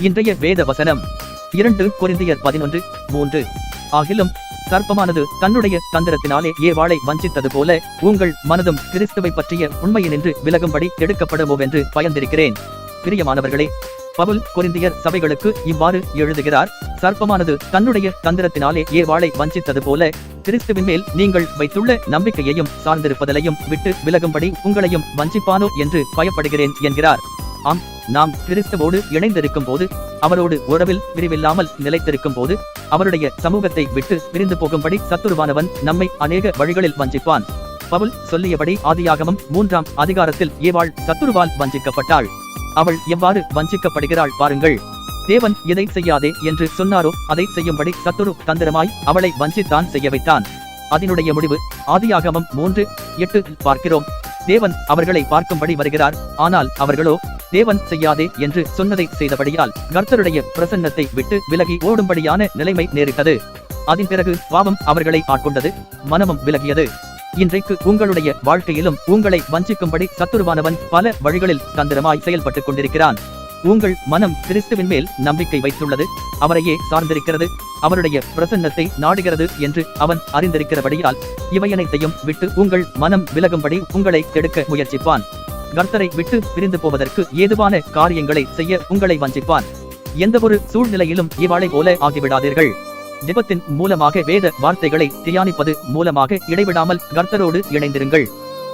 இன்றைய வேத வசனம் 2 கொரிந்தியர் 11:3. ஆகிலும் சர்ப்பமானது தன்னுடைய தந்திரத்தினாலே ஏவாளை வஞ்சித்தது போல உங்கள் மனதும் கிறிஸ்துவை பற்றிய உண்மையினின்று விலகும்படி எடுக்கப்படுவோவென்று பயந்திருக்கிறேன். பிரியமானவர்களே, பவுல் கொரிந்தியர் சபைகளுக்கு இவ்வாறு எழுதுகிறார்: சர்ப்பமானது தன்னுடைய தந்திரத்தினாலே ஏவாளை வஞ்சித்தது போல கிறிஸ்துவின் மேல் நீங்கள் வைத்துள்ள நம்பிக்கையையும் சார்ந்திருப்பதலையும் விட்டு விலகும்படி உங்களையும் வஞ்சிப்பானோ என்று பயப்படுகிறேன் என்கிறார். ஆம், நாம் கிறிஸ்துவோடு இணைந்திருக்கும் போது, அவரோடு உறவில் பிரிவில்லாமல் நிலைத்திருக்கும் போது, அவருடைய சமூகத்தை விட்டு பிரிந்து போகும்படி சத்துருவானவன் நம்மை அநேக வழிகளில் வஞ்சிப்பான். பவுல் சொல்லியபடி ஆதியாகமம் 3ஆம் அதிகாரத்தில் ஏவாள் சத்துருவால் வஞ்சிக்கப்பட்டாள். அவள் எவ்வாறு வஞ்சிக்கப்படுகிறாள் பாருங்கள். தேவன் எதை செய்யாதே என்று சொன்னாரோ அதை செய்யும்படி சத்துரு தந்திரமாய் அவளை வஞ்சித்தான் செய்ய வைத்தான். அதனுடைய முடிவு ஆதியாகமம் 3:8 பார்க்கிறோம். தேவன் அவர்களை பார்க்கும்படி வருகிறார். ஆனால் அவர்களோ தேவன் செய்யாதே என்று சொன்னதை செய்தபடியால் கர்த்தருடைய பிரசன்னத்தை விட்டு விலகி ஓடும்படியான நிலைமை நேரிட்டது. அதன் பிறகு பாவம் அவர்களை ஆட்கொண்டது, மனமும் விலகியது. இன்றைக்கு உங்களுடைய வாழ்க்கையிலும் உங்களை வஞ்சிக்கும்படி சத்துருவானவன் பல வழிகளில் தந்திரமாய் செயல்பட்டுக் கொண்டிருக்கிறான். உங்கள் மனம் கிறிஸ்துவின் மேல் நம்பிக்கை வைத்துள்ளது, அவரையே சார்ந்திருக்கிறது, அவருடைய பிரசன்னத்தை நாடுகிறது என்று அவன் அறிந்திருக்கிறபடியால் இவையனைத்தையும் விட்டு உங்கள் மனம் விலகும்படி உங்களை கெடுக்க முயற்சிப்பான். கர்த்தரை விட்டு பிரிந்து போவதற்கு ஏதுவான காரியங்களை செய்ய உங்களை வஞ்சிப்பான். எந்த ஒரு சூழ்நிலையிலும் இவாளை போல ஆகிவிடாதீர்கள். ஜெபத்தின் மூலமாக வேத வார்த்தைகளை தியானிப்பது மூலமாக இடைவிடாமல் கர்த்தரோடு இணைந்திருங்கள்.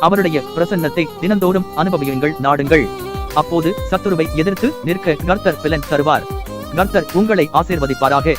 அவருடைய பிரசன்னத்தை தினந்தோறும் அனுபவியுங்கள், நாடுங்கள். அப்போது சத்துருவை எதிர்த்து நிற்க கர்த்தர் பலன் தருவார். கர்த்தர் உங்களை ஆசீர்வதிப்பாராக.